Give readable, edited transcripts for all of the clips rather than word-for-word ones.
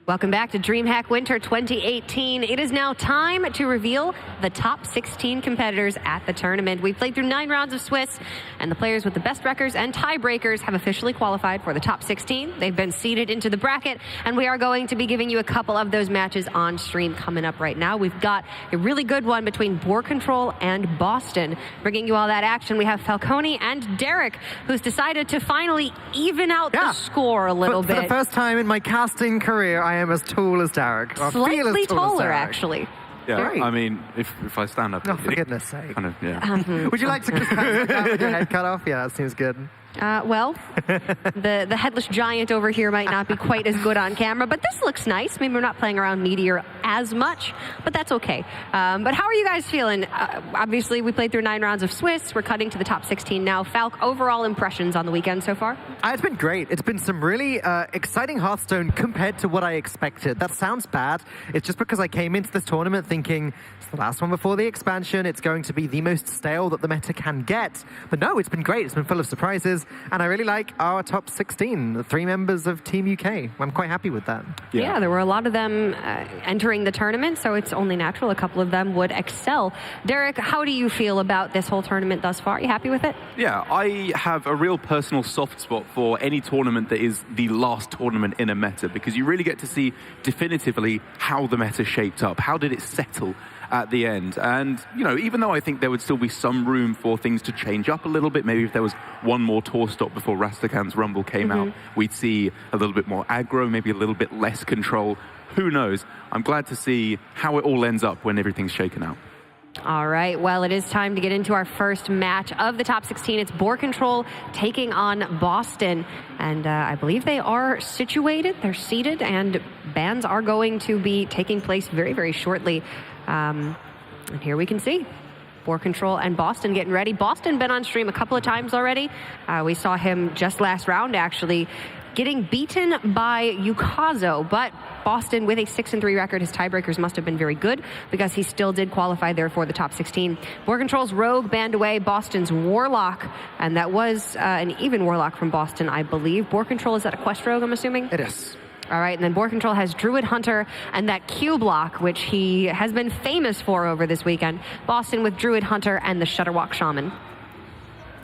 Welcome back to DreamHack Winter 2018. It is now time to reveal the top 16 competitors at the tournament. We've played through 9 rounds of Swiss, and the players with the best records and tiebreakers have officially qualified for the top 16. They've been seeded into the bracket, and we are going to be giving you a couple of those matches on stream coming up right now. We've got a really good one between Boarcontrol and Bozzzton. Bringing you all that action, we have Falcone and Derek, who's decided to finally even out the score a little bit. For the first time in my casting career, I am as tall as Derek. Slightly taller, actually. Yeah, Great. I mean, if I stand up... Oh, for goodness sake. Kind of, yeah. Would you like to just with your head cut off? Yeah, that seems good. Well, the headless giant over here might not be quite as good on camera, but this looks nice. Maybe we're not playing around Meteor as much, but that's okay. But how are you guys feeling? Obviously, we played through 9 rounds of Swiss. We're cutting to the top 16 now. Falk, overall impressions on the weekend so far? It's been great. It's been some really exciting Hearthstone compared to what I expected. That sounds bad. It's just because I came into this tournament thinking it's the last one before the expansion. It's going to be the most stale that the meta can get. But no, it's been great. It's been full of surprises. And I really like our top 16, the 3 members of Team UK. I'm quite happy with that. Yeah, there were a lot of them entering the tournament, so it's only natural a couple of them would excel. Derek, how do you feel about this whole tournament thus far? Are you happy with it? Yeah, I have a real personal soft spot for any tournament that is the last tournament in a meta, because you really get to see definitively how the meta shaped up. How did it settle at the end? And, you know, even though I think there would still be some room for things to change up a little bit, maybe if there was one more tour stop before Rastakhan's Rumble came out, we'd see a little bit more aggro, maybe a little bit less control. Who knows? I'm glad to see how it all ends up when everything's shaken out. All right, well, it is time to get into our first match of the top 16. It's Boarcontrol taking on Bozzzton. And I believe they are situated, they're seated, and bans are going to be taking place very, very shortly. And here we can see Boarcontrol and Bozzzton getting ready. Bozzzton been on stream a couple of times already. We saw him just last round, actually, getting beaten by Yukazo, but Bozzzton with a 6-3 record. His tiebreakers must have been very good because he still did qualify there for the top 16. Boarcontrol's Rogue banned away Bozzzton's Warlock, and that was an even Warlock from Bozzzton, I believe. Boarcontrol, is that a Quest Rogue, I'm assuming? It is. All right, and then Boarcontrol has Druid Hunter and that Q block, which he has been famous for over this weekend. Bozzzton with Druid Hunter and the Shutterwalk Shaman.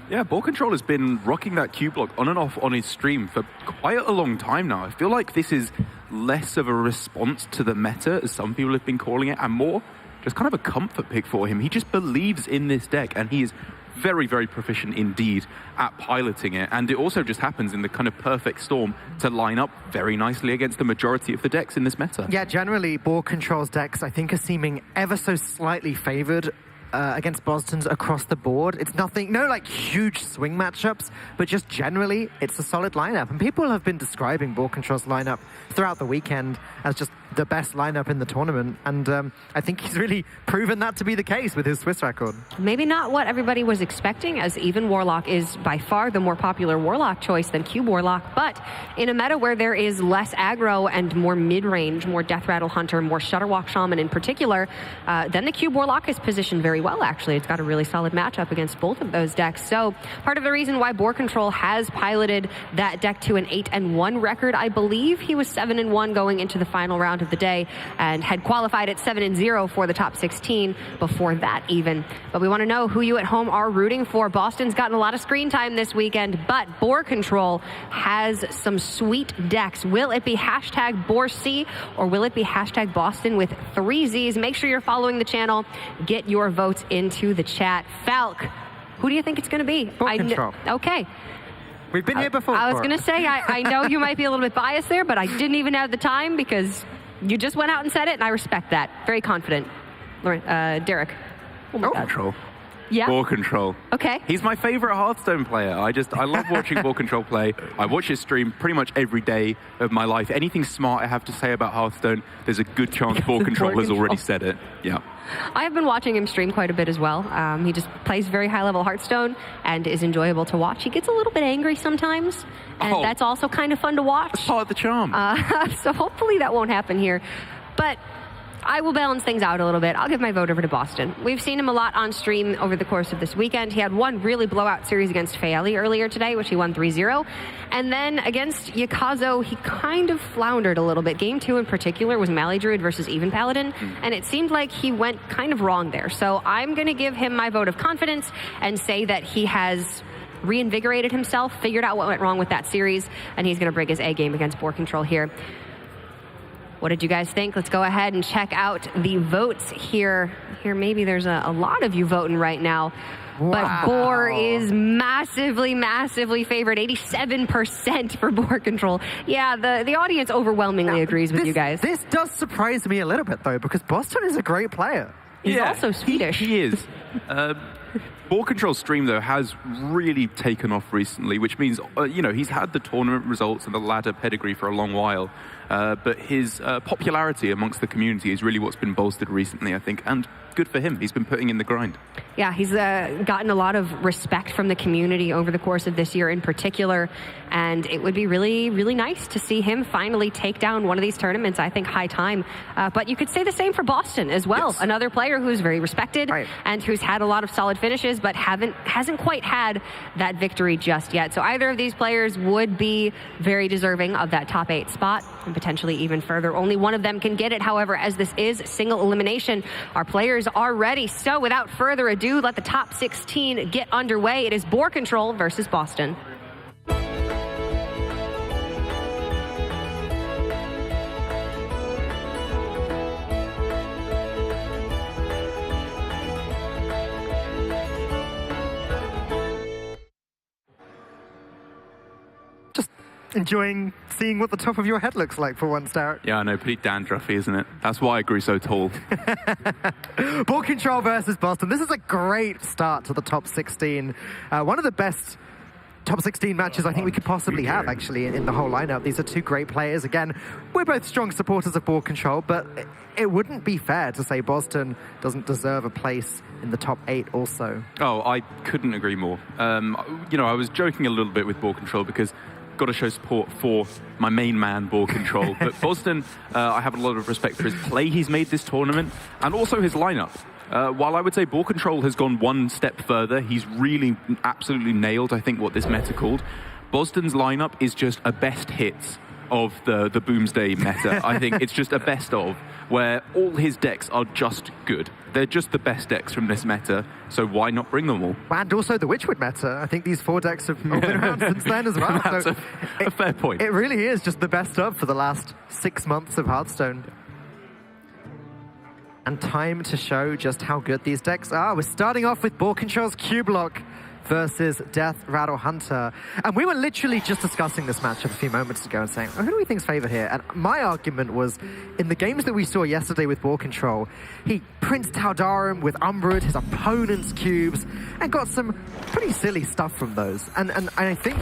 Yeah, Boarcontrol has been rocking that Q block on and off on his stream for quite a long time now. I feel like this is less of a response to the meta, as some people have been calling it, and more just kind of a comfort pick for him. He just believes in this deck, and he is very, very proficient indeed at piloting it. And it also just happens in the kind of perfect storm to line up very nicely against the majority of the decks in this meta. Yeah, generally, Boarcontrol's decks, I think, are seeming ever so slightly favored against Bozzzton's across the board. It's nothing, no like huge swing matchups, but just generally, it's a solid lineup. And people have been describing Boarcontrol's lineup throughout the weekend as just the best lineup in the tournament. And I think he's really proven that to be the case with his Swiss record. Maybe not what everybody was expecting, as even Warlock is by far the more popular Warlock choice than Cube Warlock. But in a meta where there is less aggro and more mid-range, more Death Rattle Hunter, more Shutterwalk Shaman in particular, then the Cube Warlock is positioned very well, actually. It's got a really solid matchup against both of those decks. So part of the reason why Boarcontrol has piloted that deck to an 8-1 record, I believe he was 7-1 going into the final round of the day and had qualified at 7-0 for the top 16 before that even. But we want to know who you at home are rooting for. Boston's gotten a lot of screen time this weekend, but Boarcontrol has some sweet decks. Will it be hashtag BoarC or will it be hashtag Bozzzton with 3 Z's? Make sure you're following the channel. Get your votes into the chat. Falk, who do you think it's going to be? Boarcontrol. Okay. We've been here before. I was going to say, I know you might be a little bit biased there, but I didn't even have the time because you just went out and said it, and I respect that. Very confident. Derek. Oh my God. Boarcontrol. Yeah? Boarcontrol. Okay. He's my favorite Hearthstone player. I love watching Boarcontrol play. I watch his stream pretty much every day of my life. Anything smart I have to say about Hearthstone, there's a good chance Boarcontrol has already said it. Yeah. I have been watching him stream quite a bit as well. He just plays very high-level Hearthstone and is enjoyable to watch. He gets a little bit angry sometimes, and that's also kind of fun to watch. That's part of the charm. So hopefully that won't happen here. But I will balance things out a little bit. I'll give my vote over to Bozzzton. We've seen him a lot on stream over the course of this weekend. He had one really blowout series against Faeli earlier today, which he won 3-0. And then against Yakazo, he kind of floundered a little bit. Game 2 in particular was Melee Druid versus Even Paladin, and it seemed like he went kind of wrong there. So I'm going to give him my vote of confidence and say that he has reinvigorated himself, figured out what went wrong with that series, and he's going to bring his A game against Boarcontrol here. What did you guys think? Let's go ahead and check out the votes here. Maybe there's a lot of you voting right now. Wow. But Boar is massively, massively favored. 87% for Boarcontrol. Yeah, the audience overwhelmingly agrees with you guys. This does surprise me a little bit, though, because Bozzzton is a great player. He's also Swedish. He is. Boarcontrol's stream, though, has really taken off recently, which means, he's had the tournament results and the ladder pedigree for a long while. But his popularity amongst the community is really what's been bolstered recently, I think. And good for him. He's been putting in the grind. Yeah, he's gotten a lot of respect from the community over the course of this year in particular. And it would be really, really nice to see him finally take down one of these tournaments. I think high time. But you could say the same for Bozzzton as well. Yes. Another player who's very respected and who's had a lot of solid finishes, but hasn't quite had that victory just yet. So either of these players would be very deserving of that top 8 spot and potentially even further. Only one of them can get it, however, as this is single elimination. Our players are ready. So without further ado, let the top 16 get underway. It is Boarcontrol versus Bozzzton. Enjoying seeing what the top of your head looks like for once, Derek. Yeah, I know, pretty dandruffy, isn't it? That's why I grew so tall. Boarcontrol versus Bozzzton. This is a great start to the top 16. One of the best top 16 matches I think we could possibly have, actually, in the whole lineup. These are two great players. Again, we're both strong supporters of Boarcontrol, but it wouldn't be fair to say Bozzzton doesn't deserve a place in the top 8 also. Oh, I couldn't agree more. I was joking a little bit with Boarcontrol because got to show support for my main man, Boarcontrol. But Bozzzton, I have a lot of respect for his play he's made this tournament, and also his lineup. While I would say Boarcontrol has gone one step further, he's really absolutely nailed, I think, what this meta called. Bozzdon's lineup is just a best hits of the Boomsday meta. I think it's just a best of, where all his decks are just good. They're just the best decks from this meta, so why not bring them all? And also the Witchwood meta. I think these 4 decks have all been around since then as well. That's a fair point. It really is just the best of for the last 6 months of Hearthstone. And time to show just how good these decks are. We're starting off with Boarcontrol's Q-Block versus Death Rattle Hunter. And we were literally just discussing this matchup a few moments ago and saying, who do we think's favored here? And my argument was, in the games that we saw yesterday with Boarcontrol, he Prince Taldarum with Umbrid, his opponent's cubes, and got some pretty silly stuff from those. And I think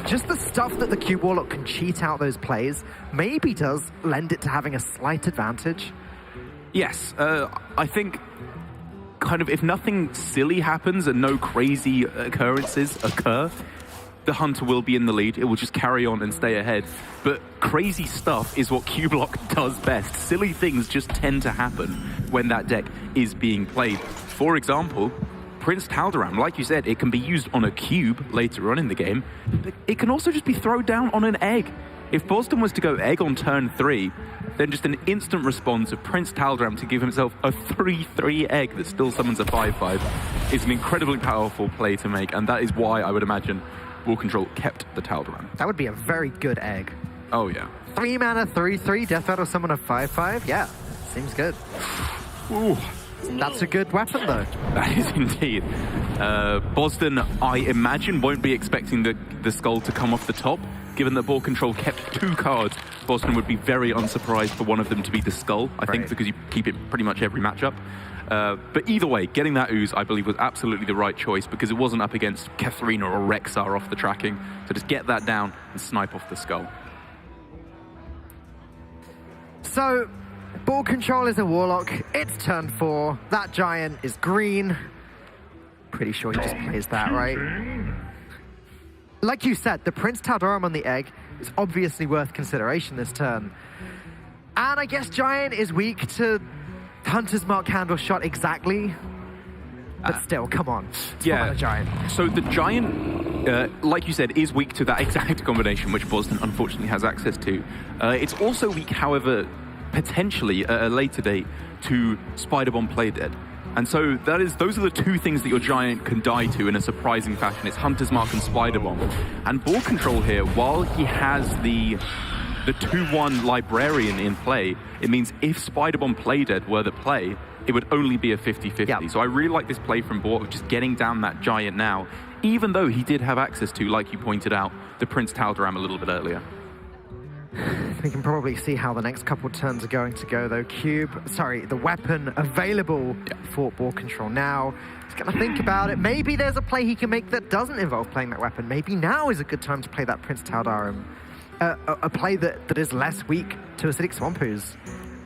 just the stuff that the Cube Warlock can cheat out those plays maybe does lend it to having a slight advantage. Yes, I think kind of if nothing silly happens and no crazy occurrences occur, the Hunter will be in the lead. It will just carry on and stay ahead. But crazy stuff is what Q-Block does best. Silly things just tend to happen when that deck is being played. For example, Prince Taldarum, like you said, it can be used on a cube later on in the game, but it can also just be thrown down on an egg. If Bozzzton was to go egg on turn 3, then just an instant response of Prince Taldarum to give himself a 3/3 egg that still summons a 5/5 is an incredibly powerful play to make, and that is why I would imagine Boarcontrol kept the Taldarum. That would be a very good egg. Oh, yeah. 3 mana, 3/3, Death Rattle summon a 5/5? Yeah, seems good. Ooh. That's a good weapon, though. That is indeed. Bozzzton, I imagine, won't be expecting the skull to come off the top. Given that Boarcontrol kept 2 cards, Bozzzton would be very unsurprised for one of them to be the skull, I think, because you keep it pretty much every matchup. But either way, getting that ooze, I believe, was absolutely the right choice because it wasn't up against Katharina or Rexar off the tracking. So just get that down and snipe off the skull. So, Boarcontrol is a Warlock. It's turn 4. That giant is green. Pretty sure he just plays that, right? Like you said, the Prince Taldarum on the egg is obviously worth consideration this turn. And I guess Giant is weak to Hunter's Mark handle shot exactly, but still, come on. It's not a Giant. So the Giant, like you said, is weak to that exact combination, which Bozzzton unfortunately has access to. It's also weak, however, potentially at a later date, to Spider Bomb Play Dead. And so those are the two things that your Giant can die to in a surprising fashion. It's Hunter's Mark and Spider Bomb. And Boarcontrol here, while he has the 2-1 Librarian in play, it means if Spider Bomb Play Dead were the play, it would only be a 50-50. Yep. So I really like this play from Boart of just getting down that Giant now, even though he did have access to, like you pointed out, the Prince Tal'Daram a little bit earlier. We can probably see how the next couple turns are going to go, though. The weapon available for Boarcontrol now. He's going to think about it. Maybe there's a play he can make that doesn't involve playing that weapon. Maybe now is a good time to play that Prince Tal'Daram. A play that is less weak to Acidic Swamp Ooze,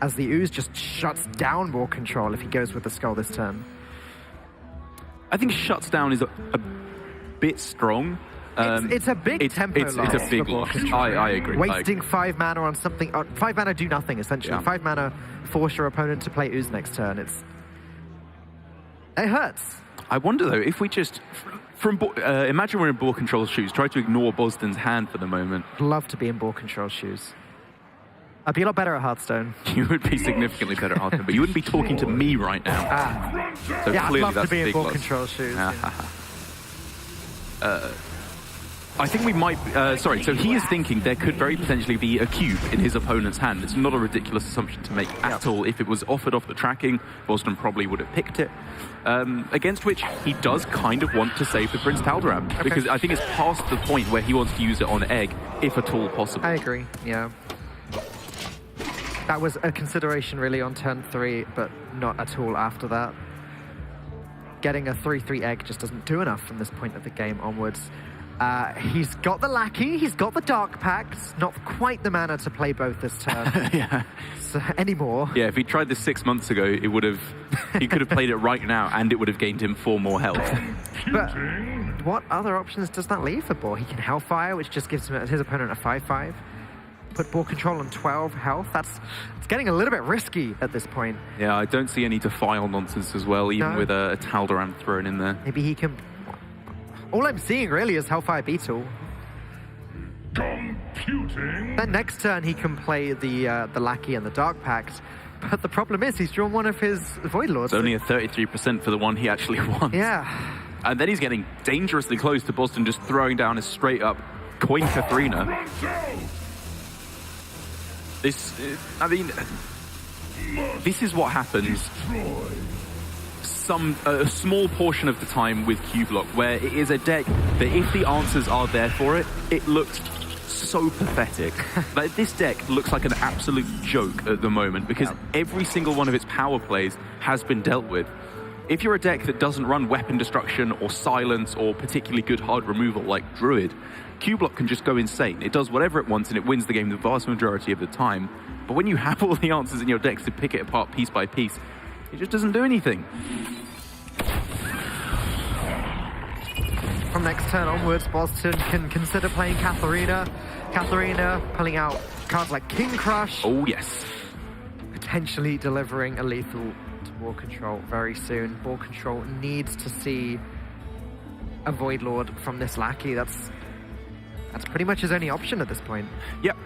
as the Ooze just shuts down Boarcontrol if he goes with the Skull this turn. I think shuts down is a bit strong. It's a big tempo loss. It's a big loss. I agree. Wasting 5 mana on something. 5 mana do nothing, essentially. Yeah. 5 mana force your opponent to play Ooze next turn. It hurts. I wonder, though, if we just... imagine we're in Boarcontrol's shoes. Try to ignore Bozzdton's hand for the moment. I'd love to be in Boarcontrol's shoes. I'd be a lot better at Hearthstone. You would be significantly better at Hearthstone, but you wouldn't be talking to me right now. So yeah, I'd love to be in Boarcontrol's shoes. I think we might... so he is thinking there could very potentially be a cube in his opponent's hand. It's not a ridiculous assumption to make at all. If it was offered off the tracking, Bozzdton probably would have picked it. Against which he does kind of want to save the Prince Tal'Daram, because I think it's past the point where he wants to use it on Egg, if at all possible. I agree, yeah. That was a consideration really on turn 3, but not at all after that. Getting a 3/3 Egg just doesn't do enough from this point of the game onwards. He's got the Lackey, he's got the Dark Pact, not quite the mana to play both this turn. Anymore. Yeah, if he tried this 6 months ago, he could have played it right now, and it would have gained him 4 more health. But what other options does that leave for Boar? He can Hellfire, which just gives his opponent a 5/5. Put Boarcontrol on 12 health. It's getting a little bit risky at this point. Yeah, I don't see any Defile nonsense as well, even with a Tal'Daram thrown in there. Maybe he can... All I'm seeing really is Hellfire Beetle. Computing. Then next turn he can play the Lackey and the Dark Pact. But the problem is he's drawn one of his Void Lords. It's only a 33% for the one he actually wants. Yeah. And then he's getting dangerously close to Bozzdton just throwing down a straight up Coin Katharina. This is what happens a small portion of the time with Q-Block, where it is a deck that if the answers are there for it, it looks so pathetic. Like, this deck looks like an absolute joke at the moment, because every single one of its power plays has been dealt with. If you're a deck that doesn't run Weapon Destruction or Silence or particularly good hard removal like Druid, Q-Block can just go insane. It does whatever it wants and it wins the game the vast majority of the time. But when you have all the answers in your decks to pick it apart piece by piece, it just doesn't do anything. From next turn onwards, Bozzdton can consider playing Katharina. Katharina pulling out cards like King Crush. Oh, yes. Potentially delivering a lethal to Boarcontrol very soon. Boarcontrol needs to see a Void Lord from this Lackey. That's pretty much his only option at this point. Yep.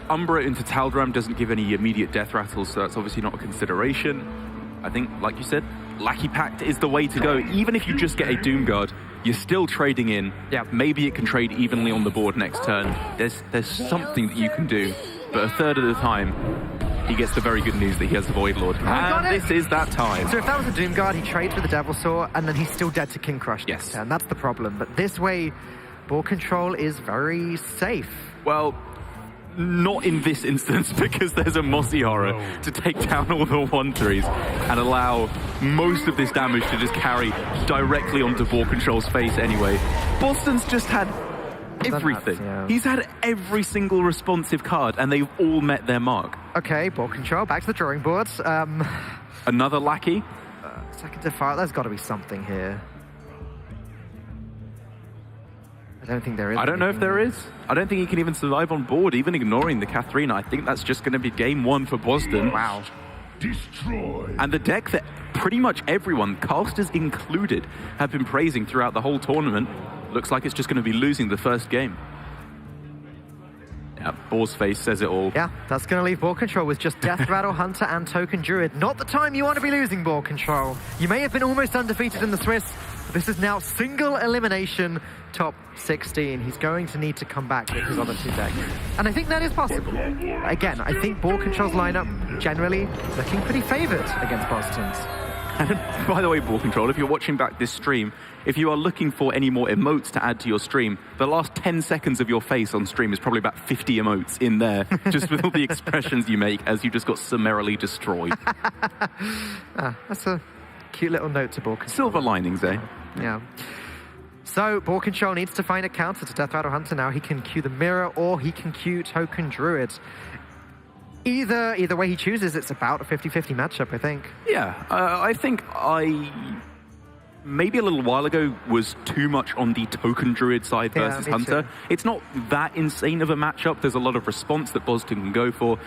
Umbra into Tal'Daram doesn't give any immediate death rattles, so that's obviously not a consideration. I think, like you said, Lackey Pact is the way to go. Even if you just get a Doomguard, you're still trading in. Yeah. Maybe it can trade evenly on the board next turn. There's something that you can do. But a third of the time, he gets the very good news that he has the Void Lord. And this is that time. So if that was a Doomguard, he trades with the Devilsaur, and then he's still dead to King Crush next turn. That's the problem. But this way, Boarcontrol is very safe. Well, not in this instance, because there's a Mossy Horror to take down all the 1/3s and allow most of this damage to just carry directly onto Boarcontrol's face anyway. Bozzdton's just had everything. He's had every single responsive card, and they've all met their mark. Okay, Boarcontrol, back to the drawing board. Another Lackey. Second Defile, there's got to be something here. I don't think there is. I don't know if there is. I don't think he can even survive on board, even ignoring the Katharina. I think that's just going to be game 1 for Bozzdton. Wow. Destroy. And the deck that pretty much everyone, casters included, have been praising throughout the whole tournament, looks like it's just going to be losing the first game. Yeah, Boar's face says it all. Yeah, that's going to leave Boarcontrol with just Death Rattle Hunter and Token Druid. Not the time you want to be losing Boarcontrol. You may have been almost undefeated in the Swiss, but this is now single elimination top 16. He's going to need to come back with his other two decks. And I think that is possible. Again, I think Boarcontrol's lineup generally looking pretty favored against Bozzzton's. And by the way, Boarcontrol, if you're watching back this stream, if you are looking for any more emotes to add to your stream, the last 10 seconds of your face on stream is probably about 50 emotes in there, just with all the expressions you make as you just got summarily destroyed. That's a cute little note to Boarcontrol. Silver linings, eh? Yeah. So, Boarcontrol needs to find a counter to Death Rattle Hunter now. He can queue the Mirror or he can queue Token Druid. Either way he chooses, it's about a 50-50 matchup, I think. Yeah, I think I maybe a little while ago was too much on the Token Druid side versus Hunter. Too. It's not that insane of a matchup. There's a lot of response that Bozzzton can go for.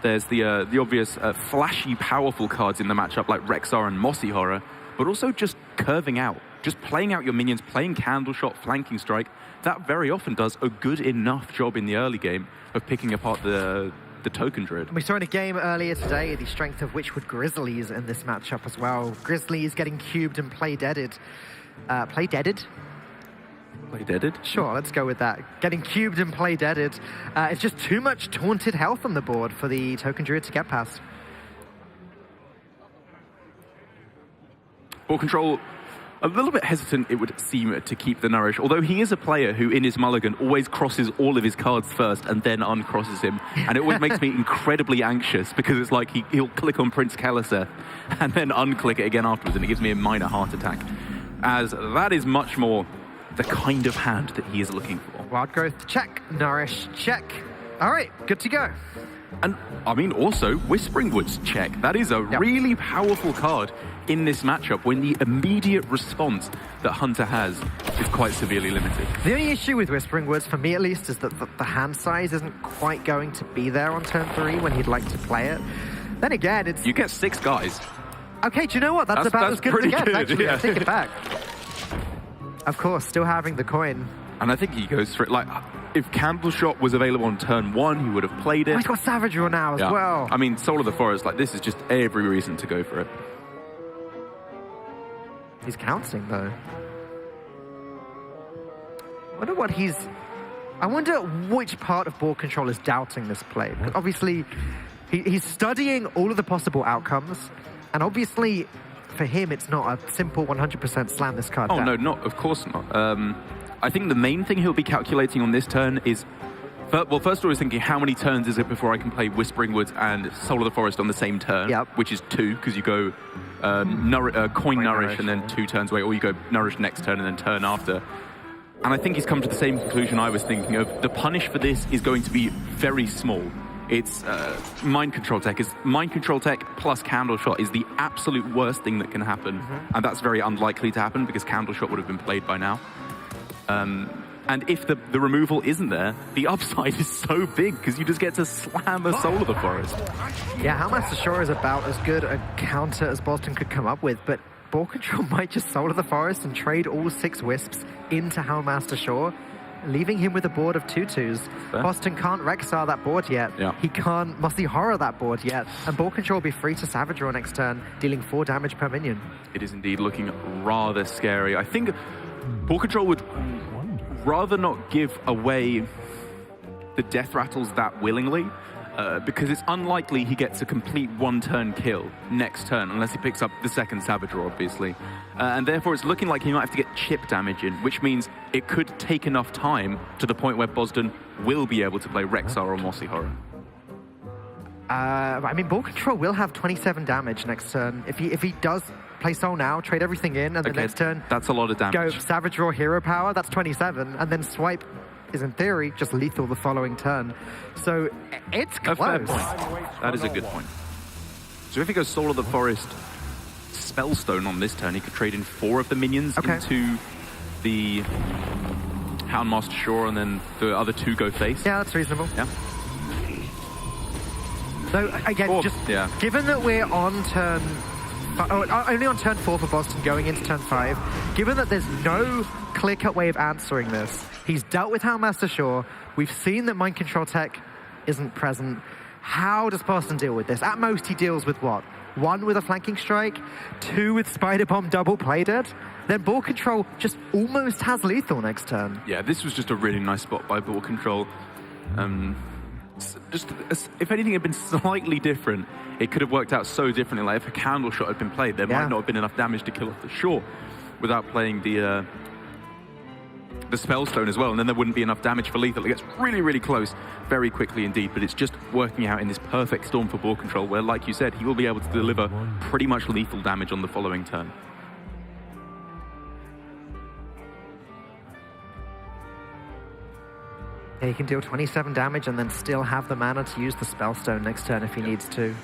There's the obvious flashy, powerful cards in the matchup like Rexar and Mossy Horror, but also just curving out, just playing out your minions, playing Candle Shot, Flanking Strike. That very often does a good enough job in the early game of picking apart the Token Druid. We saw in a game earlier today the strength of Witchwood Grizzlies in this matchup as well. Grizzlies getting cubed and play-deaded. Play-deaded? Play-deaded? Sure, let's go with that. Getting cubed and play-deaded. It's just too much taunted health on the board for the Token Druid to get past. Boarcontrol, a little bit hesitant, it would seem, to keep the Nourish, although he is a player who, in his mulligan, always crosses all of his cards first and then uncrosses him. And it always makes me incredibly anxious, because it's like he'll click on Prince Keleseth and then unclick it again afterwards, and it gives me a minor heart attack. As that is much more the kind of hand that he is looking for. Wild Growth, check. Nourish, check. All right, good to go. And, I mean, also, Whispering Woods, check. That is a really powerful card in this matchup when the immediate response that Hunter has is quite severely limited. The only issue with Whispering Woods, for me at least, is that the hand size isn't quite going to be there on turn 3 when he'd like to play it. Then again, it's... You get 6 guys. Okay, do you know what? That's about as good as it gets, actually. Yeah. I take it back. Of course, still having the coin. And I think he goes for it. Like, if Candle Shot was available on turn 1, he would have played it. Oh, he's got Savage Roar now as well. I mean, Soul of the Forest, like, this is just every reason to go for it. He's counting, though. I wonder which part of Boarcontrol is doubting this play. Because obviously, he's studying all of the possible outcomes. And obviously, for him, it's not a simple 100% slam this card down. No, of course not. I think the main thing he'll be calculating on this turn is... Well, first of all, he's thinking, how many turns is it before I can play Whispering Woods and Soul of the Forest on the same turn? Which is 2, because you go Coin Nourish and then 2 turns away, or you go Nourish next turn and then turn after. And I think he's come to the same conclusion I was thinking of. The punish for this is going to be very small. It's Mind Control Tech. Mind Control Tech plus Candle Shot is the absolute worst thing that can happen. And that's very unlikely to happen because Candle Shot would have been played by now. And if the removal isn't there, the upside is so big because you just get to slam a Soul of the Forest. Yeah, Houndmaster Shore is about as good a counter as Bozzzton could come up with, but Boarcontrol might just Soul of the Forest and trade all 6 Wisps into Houndmaster Shore, leaving him with a board of 2/2s. Bozzzton can't Rexar that board yet. He can't Mossy Horror that board yet. And Boarcontrol will be free to Savage Roar next turn, dealing 4 damage per minion. It is indeed looking rather scary. I think Boarcontrol would rather not give away the Death Rattles that willingly, because it's unlikely he gets a complete 1-turn kill next turn, unless he picks up the second Savage Roar, obviously. And therefore it's looking like he might have to get chip damage in, which means it could take enough time to the point where Bozzzton will be able to play Rexar or Mossy Horror. I mean, Boarcontrol will have 27 damage next turn. If he does play Soul now, trade everything in, and the next turn... That's a lot of damage. Go Savage Roar Hero Power, that's 27, and then Swipe is, in theory, just lethal the following turn. So, it's close. A fair point. That is a good point. So if he goes Soul of the Forest, Spellstone on this turn, he could trade in 4 of the minions into the Houndmaster Shore, and then the other 2 go face. Yeah, that's reasonable. Yeah. Though, again, given that we're on turn... only on turn 4 for Bozzzton going into turn 5, given that there's no clear-cut way of answering this, he's dealt with Houndmaster Shore, we've seen that Mind Control tech isn't present. How does Bozzzton deal with this? At most, he deals with what? 1 with a flanking strike, 2 with Spider Bomb double play dead. Then Boarcontrol just almost has lethal next turn. Yeah, this was just a really nice spot by Boarcontrol. Just if anything had been slightly different, it could have worked out so differently. Like if a candle shot had been played, there might not have been enough damage to kill off the Shore without playing the Spellstone as well, and then there wouldn't be enough damage for lethal. It gets really, really close very quickly indeed, but it's just working out in this perfect storm for Boarcontrol, where, like you said, he will be able to deliver pretty much lethal damage on the following turn. Yeah, he can deal 27 damage and then still have the mana to use the Spellstone next turn if he needs to.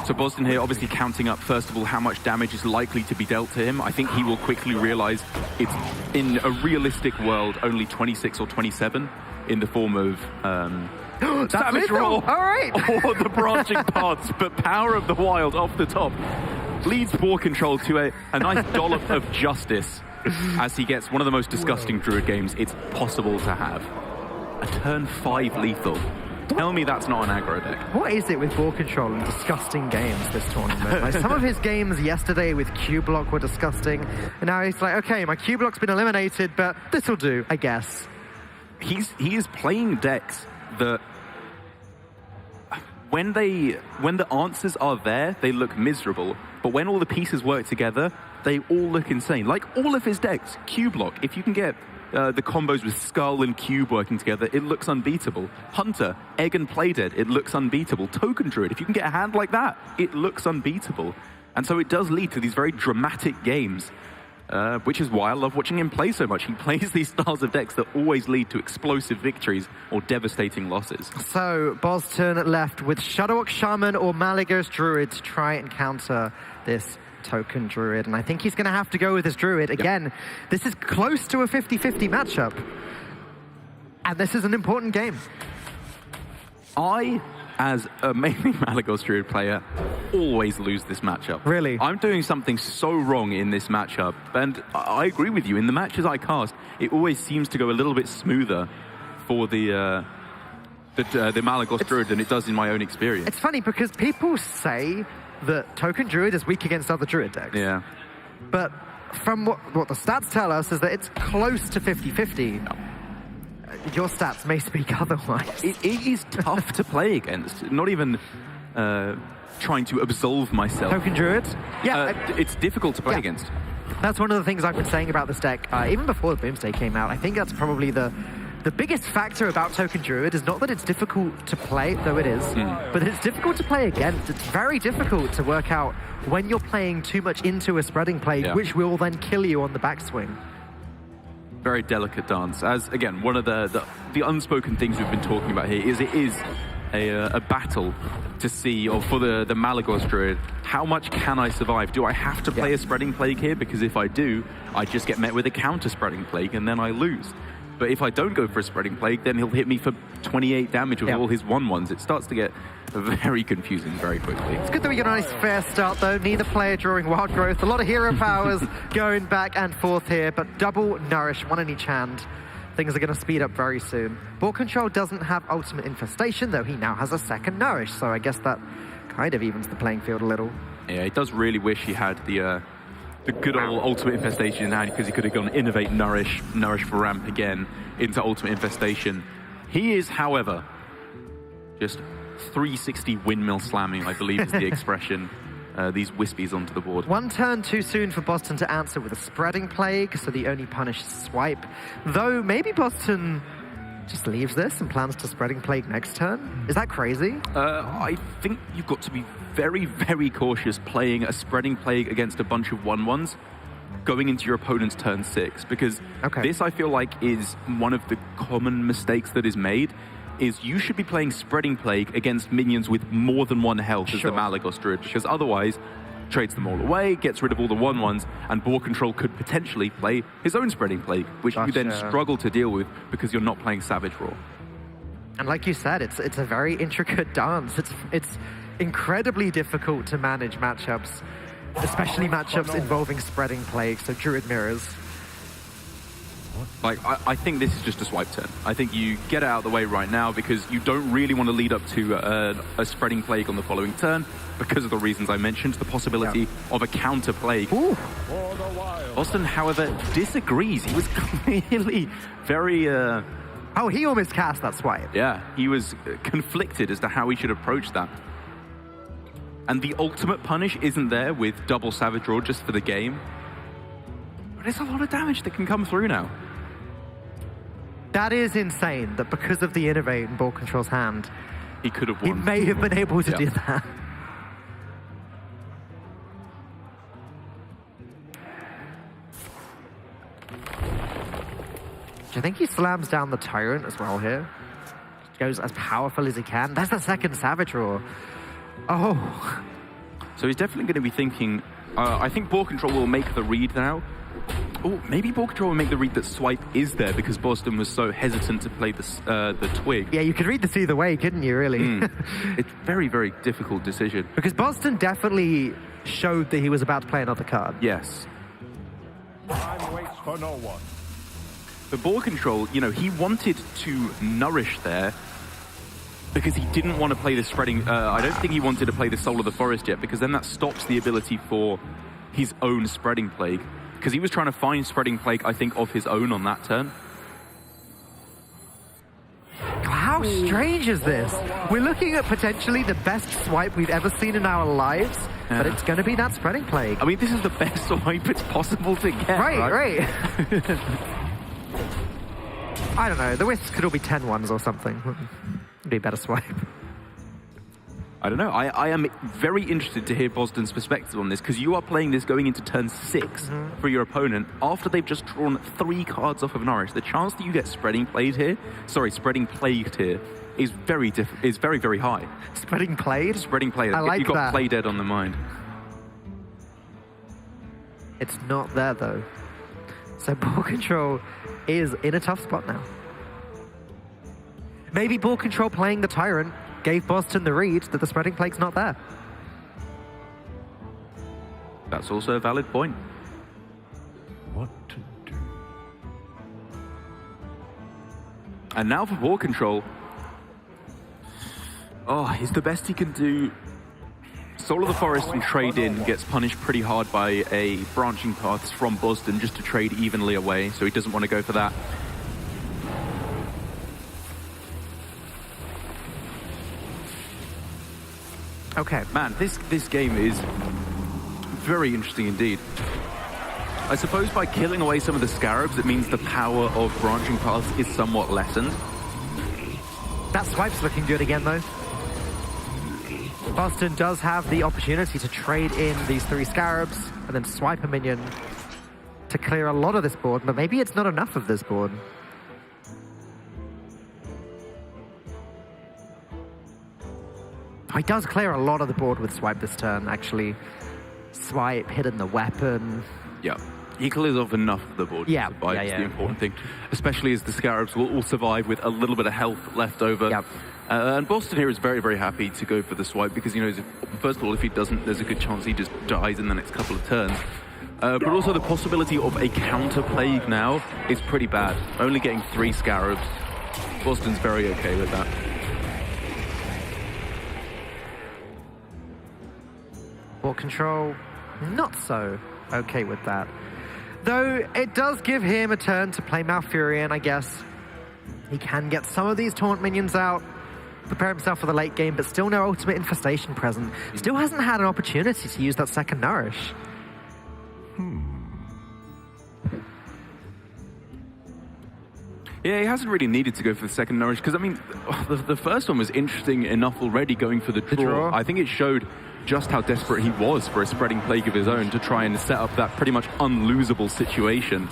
So Bozzzton here obviously counting up, first of all, how much damage is likely to be dealt to him. I think he will quickly realize it's, in a realistic world, only 26 or 27 in the form of Savage Roar. All right. Or the branching paths, but Power of the Wild off the top leads Boarcontrol to a nice dollop of justice as he gets one of the most disgusting Druid games it's possible to have. A turn 5 lethal. Tell me that's not an aggro deck. What is it with Boarcontrol and disgusting games this tournament? Like some of his games yesterday with Q-Block were disgusting, and now he's like, okay, my Q-Block's been eliminated, but this'll do, I guess. He is playing decks that when the answers are there, they look miserable, but when all the pieces work together, they all look insane. Like all of his decks, Q-Block, if you can get the combos with Skull and Cube working together, it looks unbeatable. Hunter, Egg and Playdead, it looks unbeatable. Token Druid, if you can get a hand like that, it looks unbeatable. And so it does lead to these very dramatic games, which is why I love watching him play so much. He plays these styles of decks that always lead to explosive victories or devastating losses. So Bozzzton left with Shadowhawk Shaman or Malygos Druid to try and counter this Token Druid, and I think he's going to have to go with his Druid. Again, this is close to a 50-50 matchup, and this is an important game. I, as a mainly Malygos Druid player, always lose this matchup. Really? I'm doing something so wrong in this matchup, and I agree with you. In the matches I cast, it always seems to go a little bit smoother for the Malygos Druid than it does in my own experience. It's funny because people say that Token Druid is weak against other Druid decks. Yeah. But from what the stats tell us is that it's close to 50-50. No. Your stats may speak otherwise. It is tough to play against. Not even trying to absolve myself. Token Druid? Yeah. It's difficult to play against. That's one of the things I've been saying about this deck. Even before the Boomsday came out, I think that's probably the biggest factor about Token Druid is not that it's difficult to play, though it is, but it's difficult to play against. It's very difficult to work out when you're playing too much into a Spreading Plague, which will then kill you on the backswing. Very delicate dance. As, again, one of the unspoken things we've been talking about here is it is a battle to see, or for the Malygos Druid, how much can I survive? Do I have to play a Spreading Plague here? Because if I do, I just get met with a counter Spreading Plague and then I lose. But if I don't go for a Spreading Plague, then he'll hit me for 28 damage with all his 1/1s. It starts to get very confusing very quickly. It's good that we got a nice fair start, though. Neither player drawing Wild Growth. A lot of hero powers going back and forth here, but double Nourish, one in each hand. Things are going to speed up very soon. Boarcontrol doesn't have Ultimate Infestation, though he now has a second Nourish, so I guess that kind of evens the playing field a little. Yeah, he does really wish he had the good old Ultimate Infestation in hand, because he could have gone Innovate, Nourish for ramp again into Ultimate Infestation. He is, however, just 360 windmill slamming, I believe is the expression, these Wispies onto the board. One turn too soon for Bozzzton to answer with a Spreading Plague, so the only punished swipe. Though maybe Bozzzton just leaves this and plans to Spreading Plague next turn? Is that crazy? I think you've got to be very, very cautious playing a Spreading Plague against a bunch of 1/1s going into your opponent's turn 6, because this, I feel like, is one of the common mistakes that is made, is you should be playing Spreading Plague against minions with more than 1 health as the Malygos Druid, because otherwise trades them all away, gets rid of all the 1/1s, and Boarcontrol could potentially play his own Spreading Plague, which you then struggle to deal with because you're not playing Savage Roar. And like you said, it's a very intricate dance. It's incredibly difficult to manage matchups, especially matchups involving spreading plague, so Druid mirrors. Like, I think this is just a swipe turn. I think you get it out of the way right now because you don't really want to lead up to a spreading plague on the following turn because of the reasons I mentioned, the possibility of a counter plague. Ooh. Bozzzton, however, disagrees. He was clearly very... Oh, he almost cast that swipe. Yeah, he was conflicted as to how he should approach that. And the ultimate punish isn't there with double Savage Draw just for the game. But there's a lot of damage that can come through now. That is insane, that because of the Innovate in Boarcontrol's hand, he could have won. He may have been able to do that. Do you think he slams down the Tyrant as well here? Goes as powerful as he can. That's the second Savage Draw. Oh. So he's definitely going to be thinking, I think Boarcontrol will make the read now. Oh, maybe Boarcontrol will make the read that swipe is there because Bozzzton was so hesitant to play the twig. Yeah, you could read this either way, couldn't you, really? It's very, very difficult decision. Because Bozzzton definitely showed that he was about to play another card. Yes. Time waits for no one. But Boarcontrol, you know, he wanted to nourish there because he didn't want to play the spreading... I don't think he wanted to play the Soul of the Forest yet because then that stops the ability for his own spreading plague. Because he was trying to find spreading plague, I think, of his own on that turn. How strange is this? We're looking at potentially the best swipe we've ever seen in our lives, but it's going to be that spreading plague. I mean, this is the best swipe it's possible to get, right? I don't know. The Wisps could all be 10-1s or something. It'd be a better swipe. I don't know. I am very interested to hear Bozzdton's perspective on this because you are playing this going into turn 6 for your opponent after they've just drawn 3 cards off of Nourish. The chance that you get spreading plagued here is very, very high. Spreading plague? Spreading plague. I like You've got that. play dead on the mind. It's not there though. So Boarcontrol is in a tough spot now. Maybe Boarcontrol playing the Tyrant gave Bozzzton the read that the spreading plague's not there. That's also a valid point. What to do? And now for Boarcontrol. Oh, is the best he can do. Soul of the Forest and trade in gets punished pretty hard by a branching paths from Bozzzton just to trade evenly away, so he doesn't want to go for that. Okay. Man, this game is very interesting indeed. I suppose by killing away some of the Scarabs, it means the power of branching paths is somewhat lessened. That swipe's looking good again, though. Bozzzton does have the opportunity to trade in these 3 Scarabs and then swipe a minion to clear a lot of this board, but maybe it's not enough of this board. He does clear a lot of the board with swipe this turn, actually. Swipe, hidden the weapon. Yeah. He clears off enough of the board Yeah. to survive. It's the important thing. Especially as the Scarabs will all survive with a little bit of health left over. Yep. And Bozzzton here is very, very happy to go for the swipe because he knows, first of all, if he doesn't, there's a good chance he just dies in the next couple of turns. But also the possibility of a counter plague now is pretty bad. Only getting 3 Scarabs. Bozzdton's very okay with that. Boarcontrol, not so okay with that. Though it does give him a turn to play Malfurion, I guess. He can get some of these taunt minions out, prepare himself for the late game, but still no ultimate infestation present. Still hasn't had an opportunity to use that second Nourish. Yeah, he hasn't really needed to go for the second Nourish because, I mean, the first one was interesting enough already going for the draw. I think it showed just how desperate he was for a spreading plague of his own to try and set up that pretty much unlosable situation.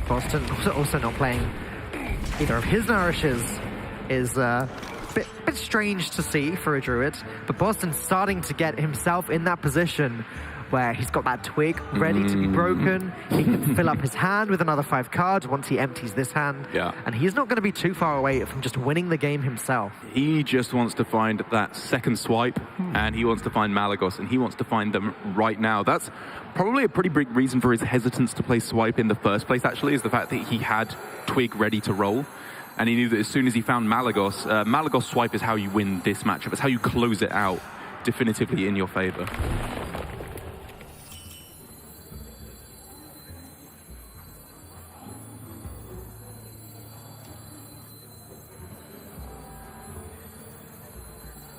Bozzzton also not playing either of his Nourishes is a bit strange to see for a Druid, but Bozzzton's starting to get himself in that position where he's got that twig ready to be broken. He can fill up his hand with another 5 cards once he empties this hand. Yeah. And he's not going to be too far away from just winning the game himself. He just wants to find that second swipe, and he wants to find Malagos, and he wants to find them right now. That's probably a pretty big reason for his hesitance to play swipe in the first place, actually, is the fact that he had twig ready to roll. And he knew that as soon as he found Malagos, Malagos swipe is how you win this matchup. It's how you close it out definitively in your favor.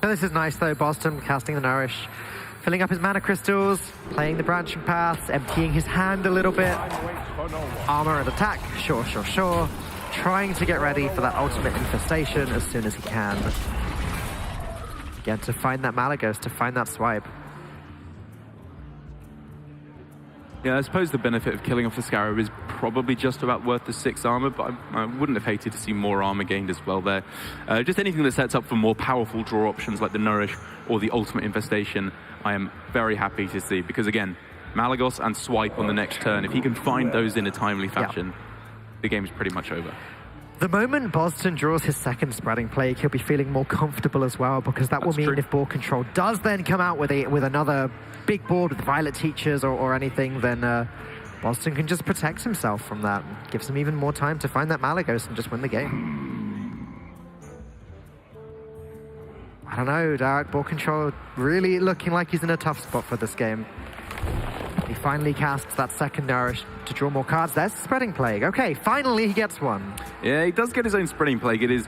This is nice though, Bozzzton casting the Nourish, filling up his mana crystals, playing the branching paths, emptying his hand a little bit. Armor and attack, sure. Trying to get ready for that ultimate infestation as soon as he can. Again, to find that Malagos, to find that swipe. Yeah, I suppose the benefit of killing off the Scarab is probably just about worth the 6 armor, but I wouldn't have hated to see more armor gained as well there. Just anything that sets up for more powerful draw options like the Nourish or the Ultimate Infestation, I am very happy to see, because again, Malagos and Swipe on the next turn, if he can find those in a timely fashion, the game's pretty much over. The moment Bozzzton draws his second Spreading Plague, he'll be feeling more comfortable as well, because that will mean if Boarcontrol does then come out with another big board with Violet Teachers or anything, then Bozzzton can just protect himself from that. Gives him even more time to find that Malagos and just win the game. I don't know, Derek. Boarcontrol really looking like he's in a tough spot for this game. He finally casts that second Nourish to draw more cards. There's the Spreading Plague. Okay, finally he gets one. Yeah, he does get his own Spreading Plague. It is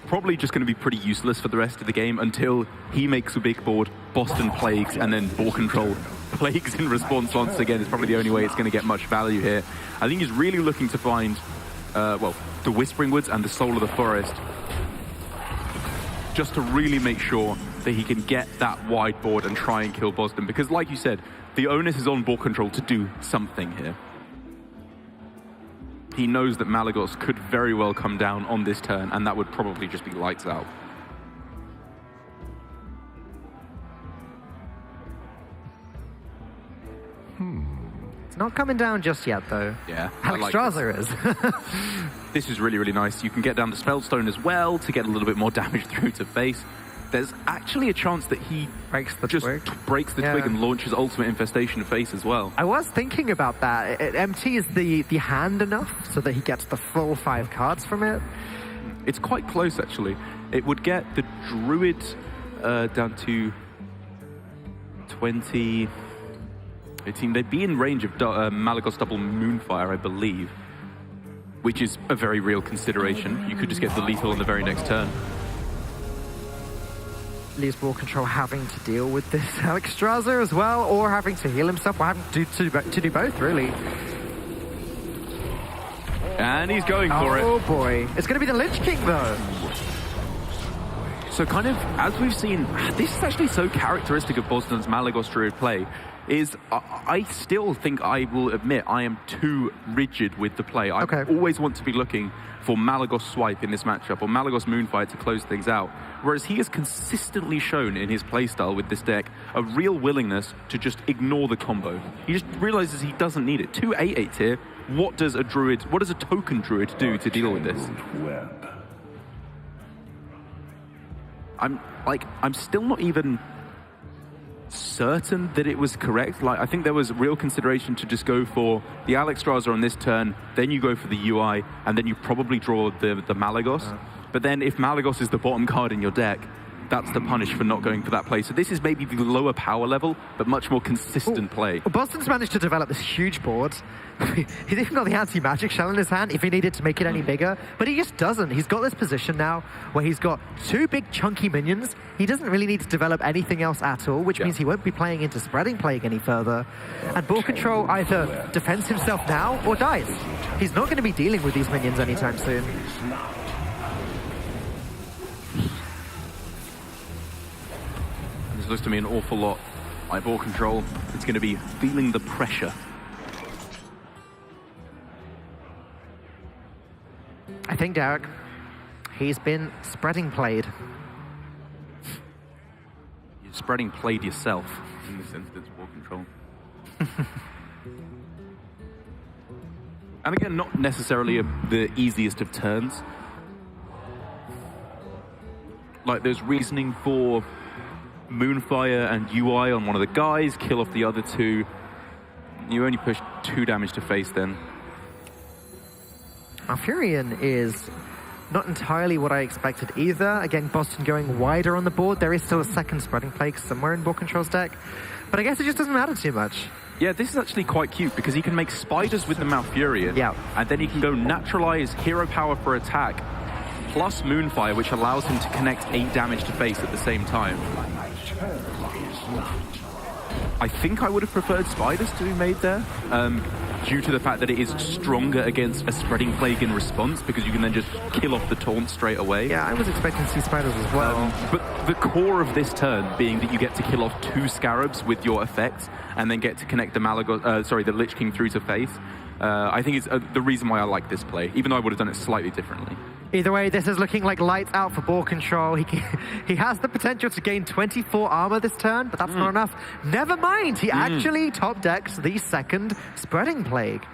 probably just going to be pretty useless for the rest of the game until he makes a big board, Bozzzton plagues, and then Boarcontrol plagues in response once again. It's probably the only way it's going to get much value here. I think he's really looking to find, the Whispering Woods and the Soul of the Forest, just to really make sure that he can get that wide board and try and kill Bozzzton. Because like you said, the onus is on Boarcontrol to do something here. He knows that Malagos could very well come down on this turn, and that would probably just be lights out. It's not coming down just yet, though. Yeah. Alexstrasza is. This is really, really nice. You can get down the Spellstone as well to get a little bit more damage through to face. There's actually a chance that he breaks the twig and launches Ultimate Infestation face as well. I was thinking about that. It empties the hand enough so that he gets the full 5 cards from it. It's quite close, actually. It would get the Druid down to 20... 18. They'd be in range of Malagos double Moonfire, I believe, which is a very real consideration. You could just get the lethal on the very next turn. Leaves Boarcontrol having to deal with this Alexstrasza as well, or having to heal himself, or having to do both, really. And he's going for it. Oh boy. It's going to be the Lich King, though. So kind of, as we've seen, this is actually so characteristic of Bozzzton's Malagos Druid play, is I still think, I will admit, I am too rigid with the play. I always want to be looking for Malagos Swipe in this matchup, or Malagos Moonfire to close things out. Whereas he has consistently shown in his playstyle with this deck a real willingness to just ignore the combo. He just realizes he doesn't need it. 2 8/8s here. What does a token druid do to deal with this? I'm still not even certain that it was correct. Like, I think there was real consideration to just go for the Alexstrasza on this turn, then you go for the UI, and then you probably draw the Malagos. But then if Malagos is the bottom card in your deck, that's the punish for not going for that play. So this is maybe the lower power level, but much more consistent play. Well, Bozzzton's managed to develop this huge board. He's even got the anti-magic shell in his hand if he needed to make it any bigger, but he just doesn't. He's got this position now where he's got 2 big chunky minions. He doesn't really need to develop anything else at all, which means he won't be playing into Spreading Plague any further. And Boarcontrol either defends himself now or dies. He's not going to be dealing with these minions anytime soon. This looks to me an awful lot like Boarcontrol. It's going to be feeling the pressure. I think, Derek, he's been Spreading Played. You're Spreading Played yourself in this instance, Boarcontrol. And again, not necessarily the easiest of turns. Like, there's reasoning for Moonfire and UI on one of the guys, kill off the other two. You only push 2 damage to face then. Furion is not entirely what I expected either. Again, Bozzzton going wider on the board. There is still a second Spreading Plague somewhere in Boarcontrol's deck. But I guess it just doesn't matter too much. Yeah, this is actually quite cute because he can make spiders with the Malfurion. Yeah. And then he can go naturalize hero power for attack, plus Moonfire, which allows him to connect 8 damage to face at the same time. I think I would have preferred spiders to be made there, due to the fact that it is stronger against a Spreading Plague in response, because you can then just kill off the taunt straight away. Yeah, I was expecting to see spiders as well. But the core of this turn being that you get to kill off 2 scarabs with your effects, and then get to connect the the Lich King through to face. I think it's the reason why I like this play, even though I would have done it slightly differently. Either way, this is looking like lights out for Boarcontrol. He has the potential to gain 24 armor this turn, but that's not enough. Never mind, he actually top decks the second Spreading Plague.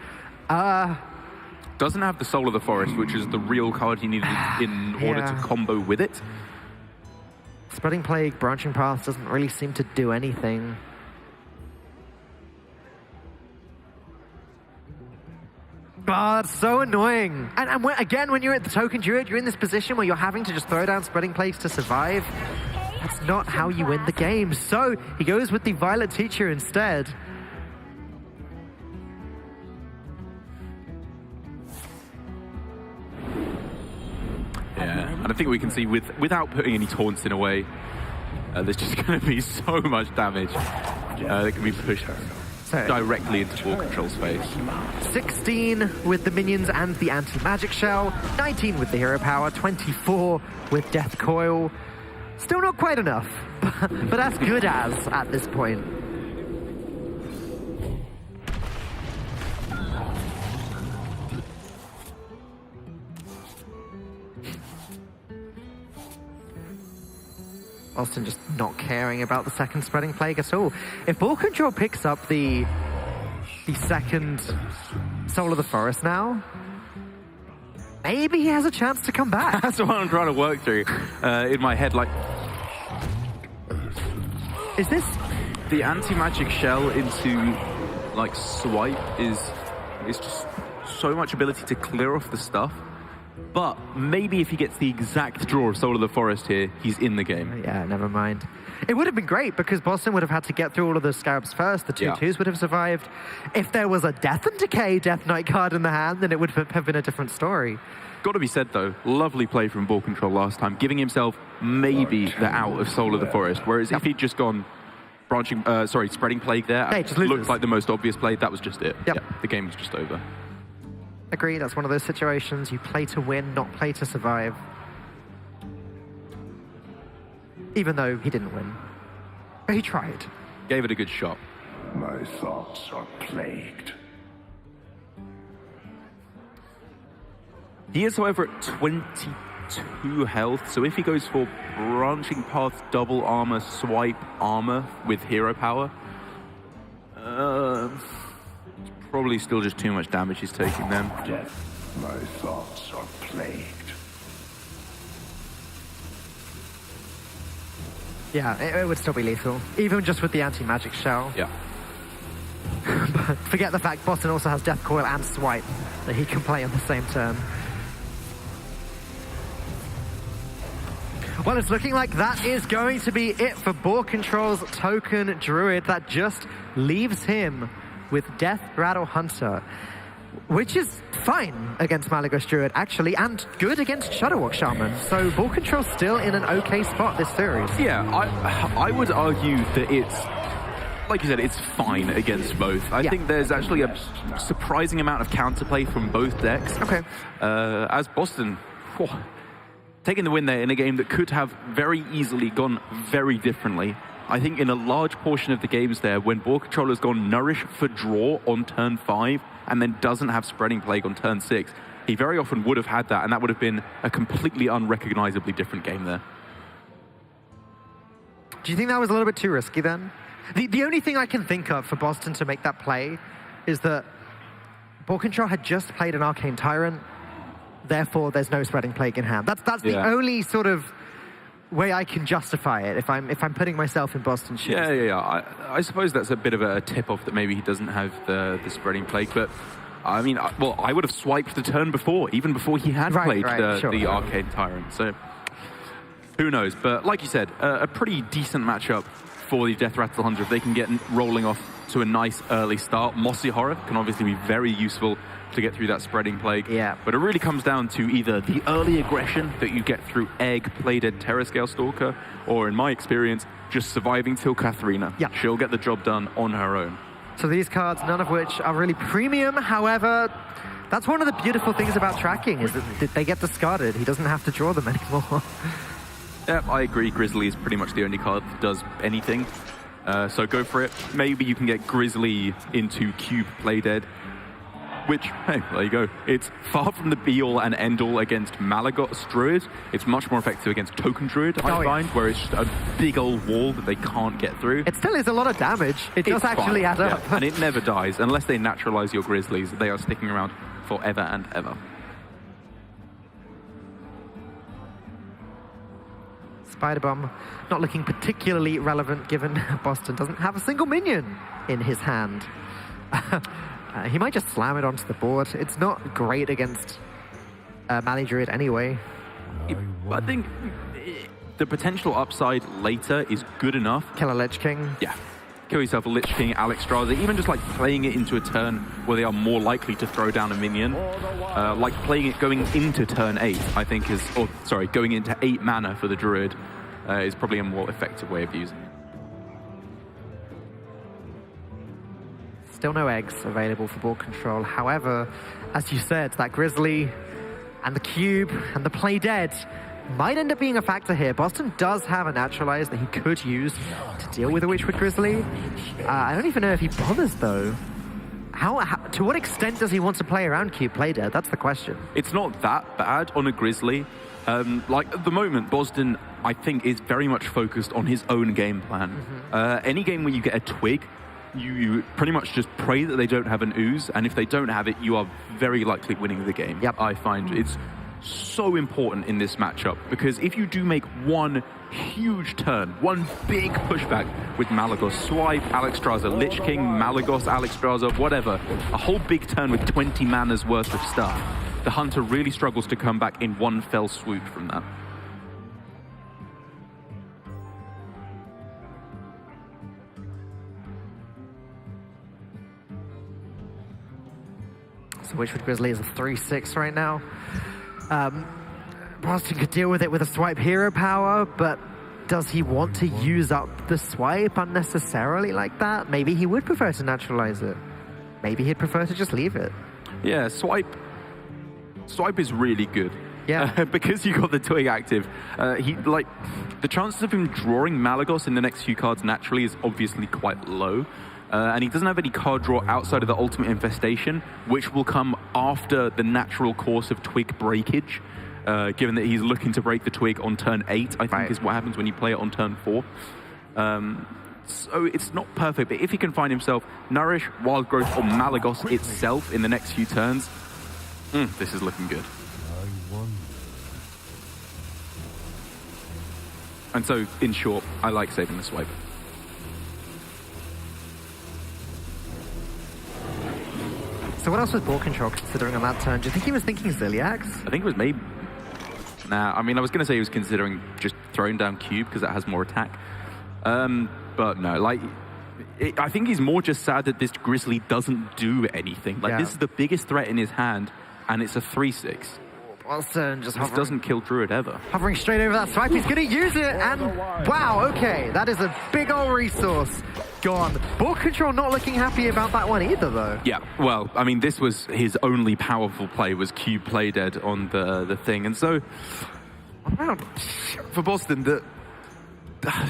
Doesn't have the Soul of the Forest, which is the real card he needed in order to combo with it. Spreading Plague, Branching Path doesn't really seem to do anything. Oh, it's so annoying. And again, when you're at the Token Druid, you're in this position where you're having to just throw down Spreading Plagues to survive. That's not how you win the game. So he goes with the Violet Teacher instead. Yeah, and I think we can see without putting any taunts in a way, there's just going to be so much damage that can be pushed directly into Boarcontrol's face. 16 with the minions and the anti-magic shell, 19 with the hero power, 24 with Death Coil. Still not quite enough, but as good as at this point. Bozzzton just not caring about the second Spreading Plague at all. If Boarcontrol picks up the second Soul of the Forest now, maybe he has a chance to come back. That's what I'm trying to work through in my head. Like, is this the anti-magic shell into like swipe is just so much ability to clear off the stuff. But maybe if he gets the exact draw of Soul of the Forest here, he's in the game. Yeah, never mind. It would have been great because Bozzzton would have had to get through all of the scarabs first. The 2/2s would have survived. If there was a Death and Decay Death Knight card in the hand, then it would have been a different story. Got to be said though, lovely play from Boarcontrol last time, giving himself maybe the out of Soul of the Forest. Whereas if he'd just gone Spreading Plague there, hey, just looked like the most obvious play, that was just it. Yep. Yeah, the game was just over. Agree, that's one of those situations you play to win, not play to survive. Even though he didn't win. But he tried. Gave it a good shot. My thoughts are plagued. He is, however, at 22 health, so if he goes for Branching Path, double armor, swipe armor with hero power, probably still just too much damage he's taking then. Death, my thoughts are plagued. Yeah, it would still be lethal. Even just with the anti-magic shell. Yeah. But forget the fact Bozzzton also has Death Coil and Swipe that he can play on the same turn. Well, it's looking like that is going to be it for Boarcontrol's Token Druid. That just leaves him with Death Rattle Hunter, which is fine against Malygos Druid, actually, and good against Shadowwalk Shaman. So Boarcontrol's still in an okay spot this series. Yeah, I would argue that it's, like you said, it's fine against both. I think there's actually a surprising amount of counterplay from both decks. Okay. As Bozzzton, taking the win there in a game that could have very easily gone very differently. I think in a large portion of the games there, when Boarcontrol has gone Nourish for draw on turn 5 and then doesn't have Spreading Plague on turn 6, he very often would have had that, and that would have been a completely unrecognizably different game there. Do you think that was a little bit too risky then? The only thing I can think of for Bozzzton to make that play is that Boarcontrol had just played an Arcane Tyrant, therefore there's no Spreading Plague in hand. That's the only sort of way I can justify it if I'm putting myself in Bozzzton's shoes. Yeah. I suppose that's a bit of a tip-off that maybe he doesn't have the Spreading Plague, but I mean, well, I would have swiped the turn before, even before he had played the Arcane Tyrant, so who knows. But like you said, a pretty decent matchup for the Death Rattle Hunter if they can get rolling off to a nice early start. Mossy Horror can obviously be very useful to get through that Spreading Plague. Yeah. But it really comes down to either the early aggression that you get through Egg, Playdead, Terrascale Stalker, or in my experience, just surviving till Katharina. Yeah. She'll get the job done on her own. So these cards, none of which are really premium. However, that's one of the beautiful things about tracking, is that they get discarded. He doesn't have to draw them anymore. Yep, I agree. Grizzly is pretty much the only card that does anything. So go for it. Maybe you can get Grizzly into Cube Playdead, which, hey, there you go. It's far from the be-all and end-all against Malagos Druid. It's much more effective against Token Druid, I find, where it's just a big old wall that they can't get through. It still is a lot of damage. It does actually add up. Yeah. And it never dies. Unless they naturalize your Grizzlies, they are sticking around forever and ever. Spider Bomb not looking particularly relevant given Bozzzton doesn't have a single minion in his hand. He might just slam it onto the board. It's not great against Mali Druid anyway. I think the potential upside later is good enough. Kill a Lich King. Yeah. Kill yourself a Lich King, Alexstrasza, even just like playing it into a turn where they are more likely to throw down a minion. Like playing it going into turn 8, I think is, or sorry, going into 8 mana for the Druid is probably a more effective way of using it. Still no eggs available for Boarcontrol. However, as you said, that Grizzly and the Cube and the Play Dead might end up being a factor here. Bozzzton does have a Naturalize that he could use to deal with a Witchwood Grizzly. I don't even know if he bothers, though. To what extent does he want to play around Cube Play Dead? That's the question. It's not that bad on a Grizzly. Like, at the moment, Bozzzton, I think, is very much focused on his own game plan. Any game where you get a Twig, you pretty much just pray that they don't have an Ooze, and if they don't have it, you are very likely winning the game. Yep. I find it's so important in this matchup, because if you do make one huge turn, one big pushback with Malagos, Swipe, Alexstrasza, Lich King, Malagos, Alexstrasza, whatever, a whole big turn with 20 mana's worth of stuff, the Hunter really struggles to come back in one fell swoop from that. So Witchwood Grizzly is a 3/6 right now. Bozzzton could deal with it with a Swipe hero power, but does he want to use up the Swipe unnecessarily like that? Maybe he would prefer to naturalize it. Maybe he'd prefer to just leave it. Yeah, Swipe is really good. Yeah. Because you got the Twig active, the chances of him drawing Malagos in the next few cards naturally is obviously quite low. And he doesn't have any card draw outside of the Ultimate Infestation, which will come after the natural course of Twig breakage, given that he's looking to break the Twig on turn 8, I think is what happens when you play it on turn 4. So it's not perfect, but if he can find himself Nourish, Wild Growth, or Malagos itself in the next few turns, this is looking good. And so, in short, I like saving the Swipe. So what else was Boarcontrol considering on that turn? Do you think he was thinking Ziliax? I think it was maybe... Nah, I mean, I was going to say he was considering just throwing down Cube because it has more attack. But no, like... I think he's more just sad that this Grizzly doesn't do anything. Like, this is the biggest threat in his hand, and it's a 3/6. Bozzzton just This doesn't kill Druid ever. hovering straight over that Swipe. He's going to use it, and wow, okay. That is a big old resource gone. Boarcontrol not looking happy about that one either, though. Yeah, well, I mean, this was his only powerful play, was Cube Playdead on the thing. And so, for Bozzzton,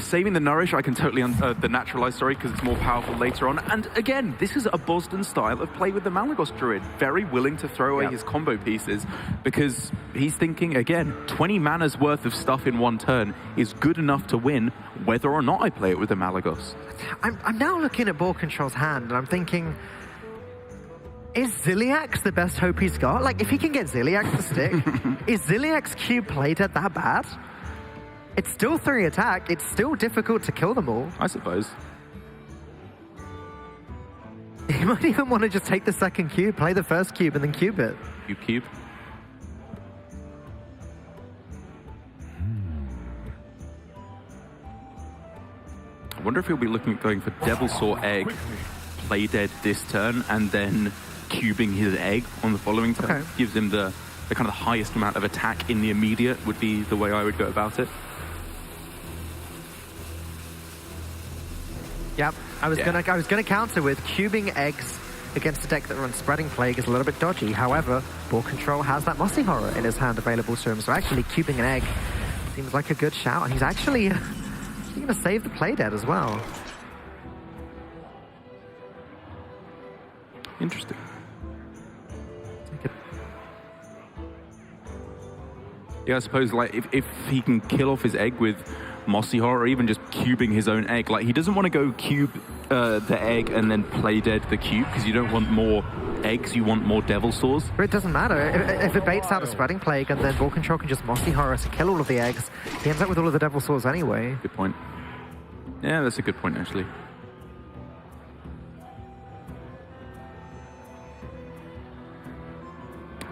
saving the nourish, I can totally the naturalize, sorry, because it's more powerful later on. And again, this is a Bozzzton style of play with the Malagos Druid. Very willing to throw away his combo pieces because he's thinking, again, 20 mana's worth of stuff in one turn is good enough to win whether or not I play it with the Malagos. I'm now looking at Boarcontrol's hand and I'm thinking, is Ziliax the best hope he's got? Like, if he can get Ziliax to stick, is Ziliax cube played at that bad? It's still 3 attack. It's still difficult to kill them all. I suppose. He might even want to just take the second cube, play the first cube, and then cube it. Cube. I wonder if he'll be looking at going for Devil Saw Egg, play dead this turn, and then cubing his egg on the following turn. Okay. Gives him the kind of the highest amount of attack in the immediate would be the way I would go about it. Yep, I was gonna counter with cubing eggs against a deck that runs Spreading Plague is a little bit dodgy. However, Boarcontrol has that Mossy Horror in his hand available to him, so actually cubing an egg seems like a good shout, and he's actually gonna save the play dead as well. Interesting. Yeah, I suppose like if he can kill off his egg with Mossy Horror, or even just cubing his own egg, like he doesn't want to go cube the egg and then play dead the cube because you don't want more eggs, you want more Devil Saws. But it doesn't matter. If it baits out a Spreading Plague and then Boarcontrol can just Mossy Horror to kill all of the eggs, he ends up with all of the Devil Saws anyway. Good point. Yeah, that's a good point actually.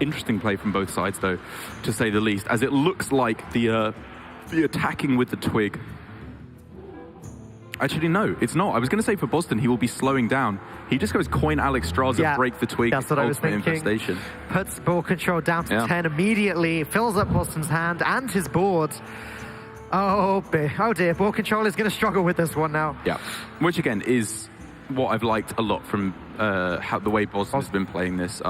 Interesting play from both sides though, to say the least, as it looks like the attacking with the twig. Actually, no, it's not. I was going to say for Bozzzton, he will be slowing down. He just goes coin Alexstrasza, break the twig, that's what I was ultimate thinking. infestation. Puts Boarcontrol down to 10 immediately, fills up Bozzzton's hand and his board. Oh dear, Boarcontrol is going to struggle with this one now. Yeah, which again is what I've liked a lot from how the way Bozzzton's been playing this.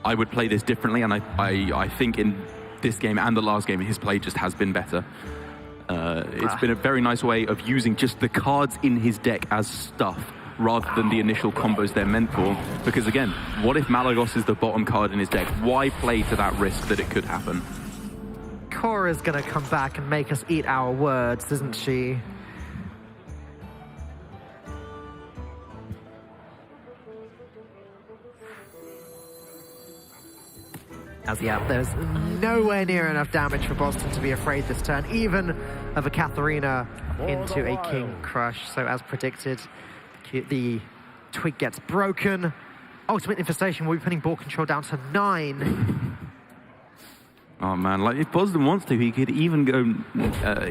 I would play this differently, and I think in this game and the last game, his play just has been better. It's been a very nice way of using just the cards in his deck as stuff rather than the initial combos they're meant for. Because again, what if Malagos is the bottom card in his deck? Why play to that risk that it could happen? Cora's gonna come back and make us eat our words, isn't she? As there's nowhere near enough damage for Bozzzton to be afraid this turn, even of a Katharina into a King Crush. So as predicted, the twig gets broken. Ultimate Infestation will be putting Boarcontrol down to 9. Oh man, like if Bozzzton wants to, he could even go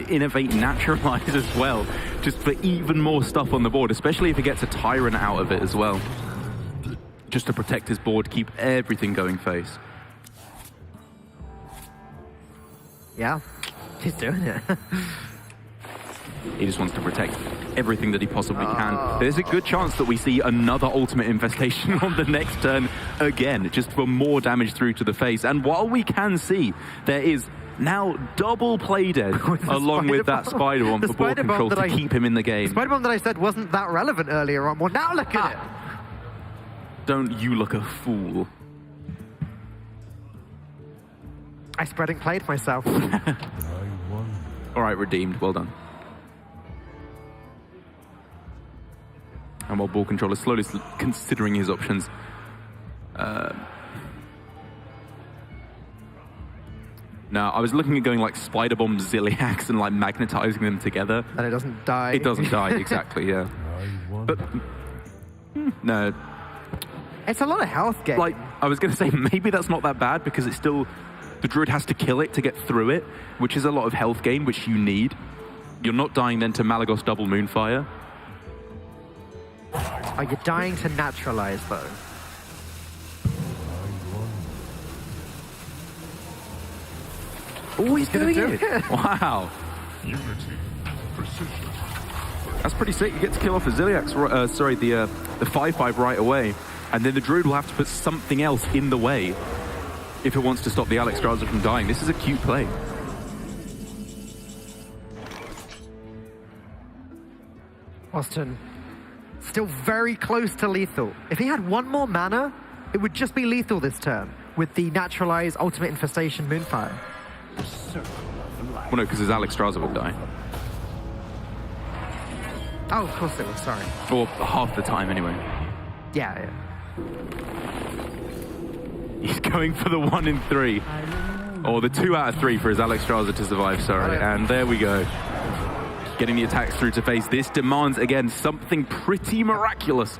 innovate Naturalize as well, just for even more stuff on the board, especially if he gets a Tyrant out of it as well. Just to protect his board, keep everything going face. Yeah, he's doing it. He just wants to protect everything that he possibly can. There's a good chance that we see another Ultimate Infestation on the next turn again, just for more damage through to the face. And while we can see, there is now double play dead along with that Spider Bomb for Boarcontrol to keep him in the game. The Spider Bomb that I said wasn't that relevant earlier on. Well, now look at it. Don't you look a fool. I Spreading Played myself. All right, redeemed. Well done. And while Boarcontrol is slowly considering his options, now I was looking at going like Spider Bomb Ziliax and like magnetizing them together. And it doesn't die. It doesn't die, exactly, yeah. But no. It's a lot of health gain. Like, I was going to say, maybe that's not that bad because it's still... The Druid has to kill it to get through it, which is a lot of health gain, which you need. You're not dying then to Malagos double Moonfire. Are you dying to Naturalize, though? Oh, he's doing it! Wow. That's pretty sick. You get to kill off a Ziliax, the 5/5 right away. And then the Druid will have to put something else in the way if it wants to stop the Alexstrasza from dying. This is a cute play. Bozzzton still very close to lethal. If he had one more mana, it would just be lethal this turn with the naturalized ultimate infestation Moonfire. Well, no, because his Alexstrasza would die. Oh, of course it would, sorry. Or half the time, anyway. Yeah. He's going for the 1 in 3. Or the 2 out of 3 for his Alexstrasza to survive, sorry. And there we go. Getting the attacks through to face. This demands, again, something pretty miraculous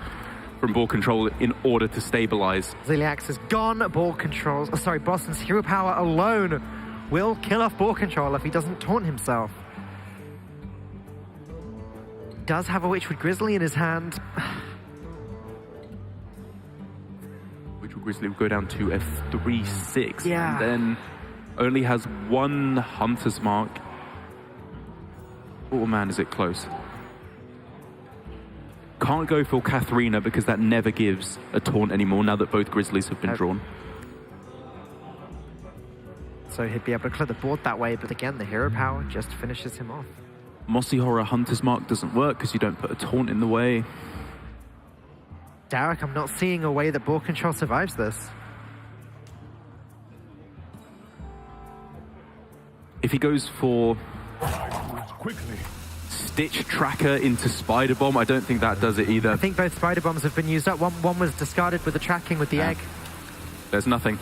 from Boarcontrol in order to stabilize. Ziliax is gone. Bozzzton's hero power alone will kill off Boarcontrol if he doesn't taunt himself. Does have a Witchwood Grizzly in his hand. Witchwood Grizzly will go down to a 3/6. Yeah. And then only has 1 Hunter's Mark. Oh man, is it close. Can't go for Katharina because that never gives a taunt anymore now that both Grizzlies have been drawn. So he'd be able to clear the board that way, but again, the hero power just finishes him off. Mossy Horror Hunter's Mark doesn't work because you don't put a taunt in the way. Derek, I'm not seeing a way that Boarcontrol survives this. If he goes for Quickly. Stitch Tracker into Spider Bomb, I don't think that does it either. I think both Spider Bombs have been used up. One was discarded with the tracking with the egg. There's nothing.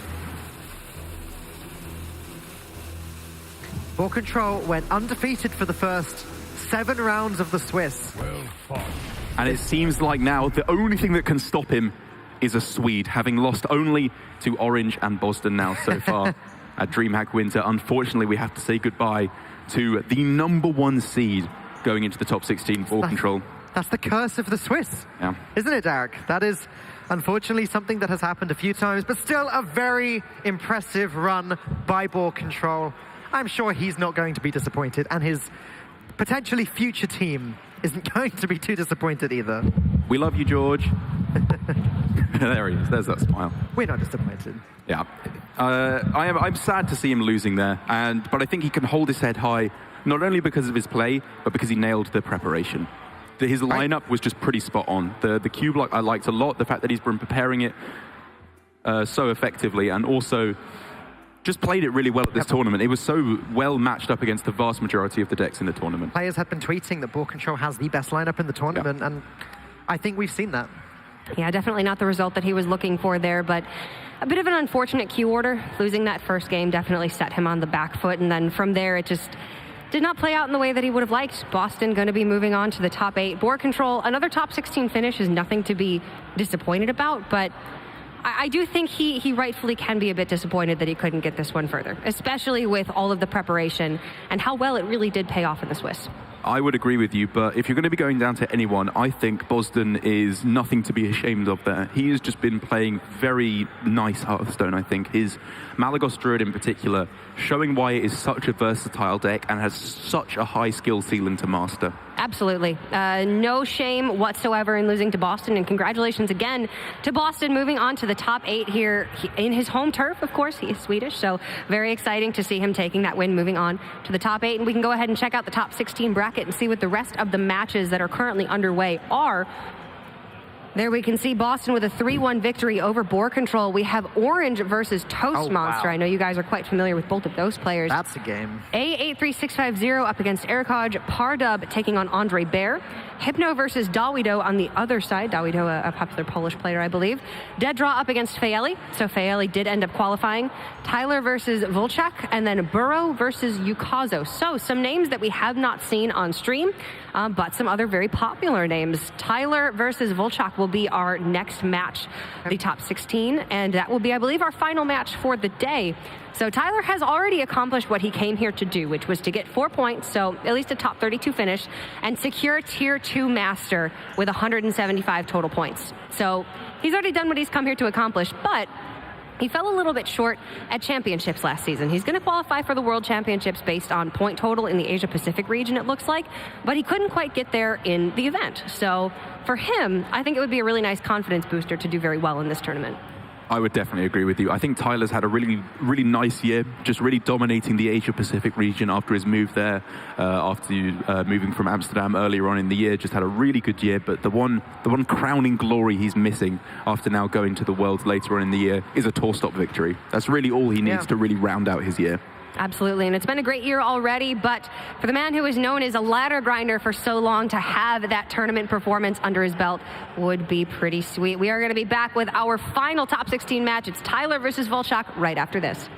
Boarcontrol went undefeated for the first 7 rounds of the Swiss. Well fought. And it seems like now the only thing that can stop him is a Swede, having lost only to Orange and Bozzzton now so far at DreamHack Winter. Unfortunately, we have to say goodbye to the #1 seed going into the top 16 Boarcontrol. That's the curse of the Swiss, Yeah. isn't it, Derek? That is unfortunately something that has happened a few times, but still a very impressive run by Boarcontrol. I'm sure he's not going to be disappointed, and his potentially future team isn't going to be too disappointed either. We love you, George. There he is. There's that smile. We're not disappointed. Yeah. I'm sad to see him losing there, but I think he can hold his head high, not only because of his play, but because he nailed the preparation. His lineup was just pretty spot on. The cube block I liked a lot, the fact that he's been preparing it so effectively, and also just played it really well at this tournament. It was so well matched up against the vast majority of the decks in the tournament. Players have been tweeting that Boarcontrol has the best lineup in the tournament, and I think we've seen that. Yeah, definitely not the result that he was looking for there, but a bit of an unfortunate queue order. Losing that first game definitely set him on the back foot, and then from there it just did not play out in the way that he would have liked. Bozzzton going to be moving on to the top 8. Boarcontrol, another top 16 finish is nothing to be disappointed about, but I do think he rightfully can be a bit disappointed that he couldn't get this one further, especially with all of the preparation and how well it really did pay off in the Swiss. I would agree with you, but if you're going to be going down to anyone, I think Bozzzton is nothing to be ashamed of there. He has just been playing very nice Hearthstone, I think. His Malagos Druid in particular, showing why it is such a versatile deck and has such a high skill ceiling to master. Absolutely. No shame whatsoever in losing to Bozzzton, and congratulations again to Bozzzton moving on to the top 8 here in his home turf. Of course, he is Swedish, so very exciting to see him taking that win, moving on to the top 8. And we can go ahead and check out the top 16 bracket and see what the rest of the matches that are currently underway are. There we can see Bozzzton with a 3-1 victory over Boarcontrol. We have Orange versus Toast Monster. Wow. I know you guys are quite familiar with both of those players. That's a game. A83650 up against Erikaj. Pardub taking on Andre Bear. Hypno versus Dawido on the other side. Dawido, a popular Polish player, I believe. Dead Draw up against Faeli. So Faeli did end up qualifying. Tyler versus Volchak. And then Burrow versus Yukazo. So some names that we have not seen on stream, but some other very popular names. Tyler versus Volchak will be our next match, the top 16. And that will be, I believe, our final match for the day. So Tyler has already accomplished what he came here to do, which was to get 4 points, so at least a top 32 finish, and secure Tier 2 Master with 175 total points. So he's already done what he's come here to accomplish, but he fell a little bit short at championships last season. He's going to qualify for the World Championships based on point total in the Asia-Pacific region, it looks like, but he couldn't quite get there in the event. So for him, I think it would be a really nice confidence booster to do very well in this tournament. I would definitely agree with you. I think Tyler's had a really, really nice year, just really dominating the Asia-Pacific region after his move there, after moving from Amsterdam earlier on in the year. Just had a really good year, but the one crowning glory he's missing after now going to the Worlds later on in the year is a tour stop victory. That's really all he needs to really round out his year. Absolutely, and it's been a great year already, but for the man who is known as a ladder grinder for so long, to have that tournament performance under his belt would be pretty sweet. We are going to be back with our final top 16 match. It's Tyler versus Volchok right after this.